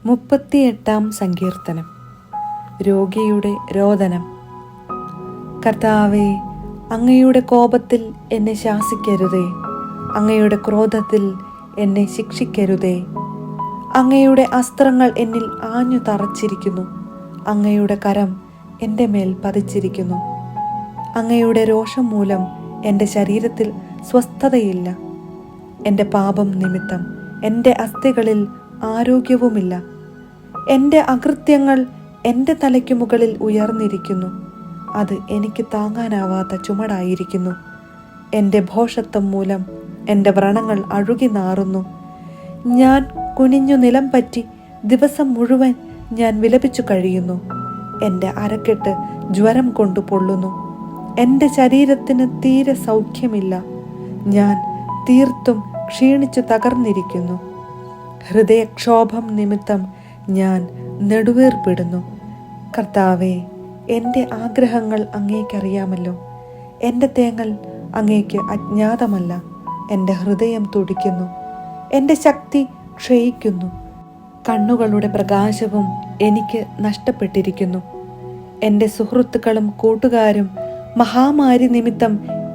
38 സങ്കീർത്തനം. രോഗിയുടെ രോദനം. കർത്താവേ, അങ്ങയുടെ കോപത്തിൽ എന്നെ ശാസിക്കരുതേ, അങ്ങയുടെ ക്രോധത്തിൽ എന്നെ ശിക്ഷിക്കരുതേ. അങ്ങയുടെ അസ്ത്രങ്ങൾ എന്നിൽ ആഞ്ഞു തറച്ചിരിക്കുന്നു, അങ്ങയുടെ കരം എൻ്റെ മേൽ പതിച്ചിരിക്കുന്നു. അങ്ങയുടെ രോഷം മൂലം എൻ്റെ ശരീരത്തിൽ സ്വസ്ഥതയില്ല. എൻ്റെ പാപം നിമിത്തം എൻ്റെ അസ്ഥികളിൽ ആരോഗ്യവുമില്ല. എൻ്റെ അകൃത്യങ്ങൾ എൻ്റെ തലയ്ക്കു മുകളിൽ ഉയർന്നിരിക്കുന്നു, അത് എനിക്ക് താങ്ങാനാവാത്ത ചുമടായിരിക്കുന്നു. എൻ്റെ ഭോഷത്വം മൂലം എൻ്റെ വ്രണങ്ങൾ അഴുകി നാറുന്നു. ഞാൻ കുനിഞ്ഞു നിലം പറ്റി ദിവസം മുഴുവൻ ഞാൻ വിലപിച്ചു കഴിയുന്നു. എൻ്റെ അരക്കെട്ട് ജ്വരം കൊണ്ടു പൊള്ളുന്നു. എൻ്റെ ശരീരത്തിന് തീരെ സൗഖ്യമില്ല. ഞാൻ തീർത്തും ക്ഷീണിച്ചു തകർന്നിരിക്കുന്നു. ഹൃദയക്ഷോഭം നിമിത്തം ഞാൻ നെടുവീർപ്പിടുന്നു. കർത്താവേ, എൻ്റെ ആഗ്രഹങ്ങൾ അങ്ങേക്കറിയാമല്ലോ. എൻ്റെ തേങ്ങൽ അങ്ങേക്ക് അജ്ഞാതമല്ല. എൻ്റെ ഹൃദയം തുടിക്കുന്നു, എൻ്റെ ശക്തി ക്ഷയിക്കുന്നു. കണ്ണുകളുടെ പ്രകാശവും എനിക്ക് നഷ്ടപ്പെട്ടിരിക്കുന്നു. എൻ്റെ സുഹൃത്തുക്കളും കൂട്ടുകാരും മഹാമാരി നിമിത്തം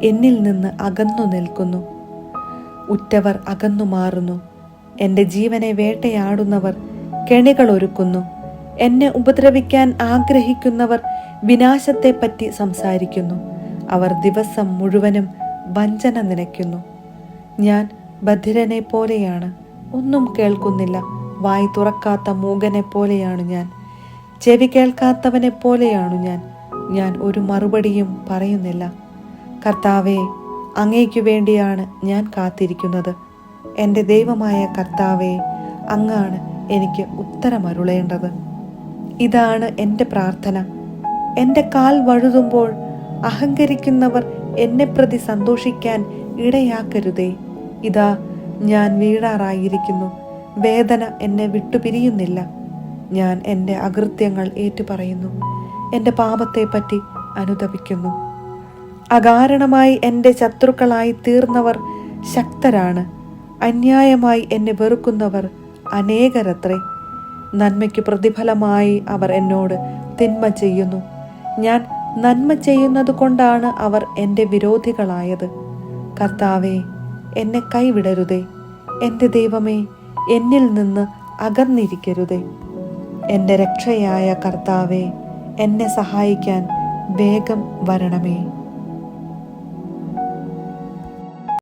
എന്നിൽ നിന്ന് അകന്നു നിൽക്കുന്നു. ഉറ്റവർ അകന്നു മാറുന്നു. എൻ്റെ ജീവനെ വേട്ടയാടുന്നവർ കെണികൾ ഒരുക്കുന്നു. എന്നെ ഉപദ്രവിക്കാൻ ആഗ്രഹിക്കുന്നവർ വിനാശത്തെപ്പറ്റി സംസാരിക്കുന്നു. അവർ ദിവസം മുഴുവനും വഞ്ചന നിനയ്ക്കുന്നു. ഞാൻ ബധിരനെ പോലെയാണ്, ഒന്നും കേൾക്കുന്നില്ല. വായി തുറക്കാത്ത മൂകനെ പോലെയാണ് ഞാൻ. ചെവി കേൾക്കാത്തവനെ പോലെയാണു ഞാൻ. ഞാൻ ഒരു മറുപടിയും പറയുന്നില്ല. കർത്താവേ, അങ്ങേക്കു വേണ്ടിയാണ് ഞാൻ കാത്തിരിക്കുന്നത്. എൻ്റെ ദൈവമായ കർത്താവേ, അങ്ങാണ് എനിക്ക് ഉത്തരമരുളേണ്ടത്. ഇതാണ് എൻ്റെ പ്രാർത്ഥന. എൻ്റെ കാൽ വഴുതുമ്പോൾ അഹങ്കരിക്കുന്നവർ എന്നെ പ്രതി സന്തോഷിക്കാൻ ഇടയാക്കരുതേ. ഇതാ, ഞാൻ വീഴാറായിരിക്കുന്നു. വേദന എന്നെ വിട്ടുപിരിയുന്നില്ല. ഞാൻ എൻ്റെ അകൃത്യങ്ങൾ ഏറ്റുപറയുന്നു, എൻ്റെ പാപത്തെപ്പറ്റി അനുതപിക്കുന്നു. അകാരണമായി എൻ്റെ ശത്രുക്കളായി തീർന്നവർ ശക്തരാണ്. അന്യായമായി എന്നെ വെറുക്കുന്നവർ അനേകരത്രേ. നന്മയ്ക്ക് പ്രതിഫലമായി അവർ എന്നോട് തിന്മ ചെയ്യുന്നു. ഞാൻ നന്മ ചെയ്യുന്നത് കൊണ്ടാണ് അവർ എൻ്റെ വിരോധികളായത്. കർത്താവേ, എന്നെ കൈവിടരുതേ. എൻ്റെ ദൈവമേ, എന്നിൽ നിന്ന് അകന്നിരിക്കരുതേ. എൻ്റെ രക്ഷയായ കർത്താവേ, എന്നെ സഹായിക്കാൻ വേഗം വരണമേ.